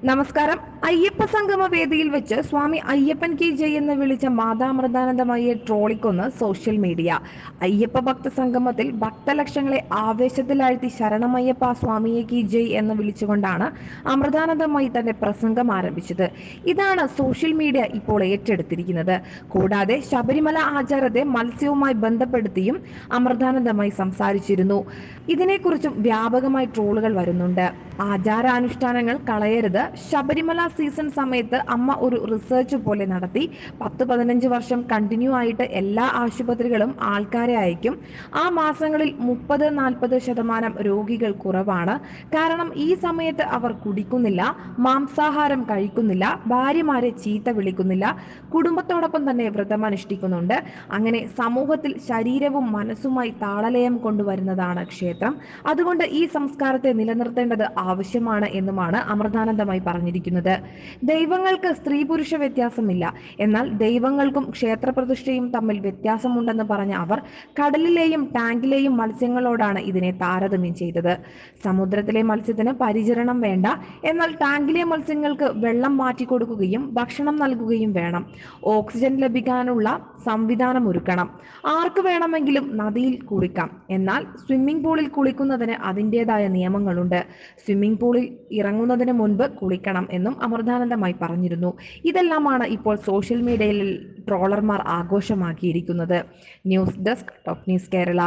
നമസ്കാരം. അയ്യപ്പ സംഗമ വേദിയിൽ വെച്ച് സ്വാമി അയ്യപ്പൻ കി ജയ് എന്ന് വിളിച്ച മാതാമൃതാനന്ദമയെ ട്രോളിക്കൊന്ന് സോഷ്യൽ മീഡിയ. അയ്യപ്പ ഭക്ത സംഗമത്തിൽ ഭക്തലക്ഷങ്ങളെ ആവേശത്തിലാഴ്ത്തി ശരണമയ്യപ്പ സ്വാമിയെ കി ജയ് എന്ന് വിളിച്ചുകൊണ്ടാണ് അമൃതാനന്ദമയി തന്റെ പ്രസംഗം ആരംഭിച്ചത്. ഇതാണ് സോഷ്യൽ മീഡിയ ഇപ്പോൾ ഏറ്റെടുത്തിരിക്കുന്നത്. കൂടാതെ ശബരിമല ആചാരത്തെ മത്സ്യവുമായി ബന്ധപ്പെടുത്തിയും അമൃതാനന്ദമയി സംസാരിച്ചിരുന്നു. ഇതിനെക്കുറിച്ചും വ്യാപകമായി ട്രോളുകൾ വരുന്നുണ്ട്. ആചാരാനുഷ്ഠാനങ്ങൾ കളയരുത്. ശബരിമല സീസൺ സമയത്ത് അമ്മ ഒരു റിസർച്ച് പോലെ നടത്തി. 10-15 വർഷം കണ്ടിന്യൂ ആയിട്ട് എല്ലാ ആശുപത്രികളും ആൾക്കാരെ അയക്കും. ആ മാസങ്ങളിൽ 30-40% രോഗികൾ കുറവാണ്. കാരണം ഈ സമയത്ത് അവർ കുടിക്കുന്നില്ല, മാംസാഹാരം കഴിക്കുന്നില്ല, ഭാര്യമാരെ ചീത്ത വിളിക്കുന്നില്ല, കുടുംബത്തോടൊപ്പം തന്നെ വ്രതമനുഷ്ഠിക്കുന്നുണ്ട്. അങ്ങനെ സമൂഹത്തിൽ ശരീരവും മനസ്സുമായി താളലയം കൊണ്ടുവരുന്നതാണ് ക്ഷേത്രം. അതുകൊണ്ട് ഈ സംസ്കാരത്തെ നിലനിർത്തേണ്ടത് ആവശ്യമാണ് എന്നുമാണ് അമൃതാനന്ദമയി പറഞ്ഞിരിക്കുന്നത്. ദൈവങ്ങൾക്ക് സ്ത്രീ പുരുഷ വ്യത്യാസമില്ല, എന്നാൽ ദൈവങ്ങൾക്കും ക്ഷേത്രപ്രതിഷ്ഠയും തമ്മിൽ വ്യത്യാസമുണ്ടെന്ന് പറഞ്ഞ അവർ കടലിലെയും ടാങ്കിലെയും മത്സ്യങ്ങളോടാണ് ഇതിനെ താരതമ്യം ചെയ്തത്. സമുദ്രത്തിലെ മത്സ്യത്തിന് പരിചരണം വേണ്ട, എന്നാൽ ടാങ്കിലെ മത്സ്യങ്ങൾക്ക് വെള്ളം മാറ്റിക്കൊടുക്കുകയും ഭക്ഷണം നൽകുകയും വേണം. ഓക്സിജൻ ലഭിക്കാനുള്ള സംവിധാനം ഒരുക്കണം. ആർക്ക് വേണമെങ്കിലും നദിയിൽ കുളിക്കാം, എന്നാൽ സ്വിമ്മിംഗ് പൂളിൽ കുളിക്കുന്നതിന് അതിൻ്റെതായ നിയമങ്ങളുണ്ട്. സ്വിമ്മിംഗ് പൂളിൽ ഇറങ്ങുന്നതിന് മുൻപ് കുളിക്കണം എന്നും അമൃതാനന്ദമയി പറഞ്ഞിരുന്നു. ഇതെല്ലാമാണ് ഇപ്പോൾ സോഷ്യൽ മീഡിയയിൽ ട്രോളർമാർ ആഘോഷമാക്കിയിരിക്കുന്നത്. News desk top news Kerala.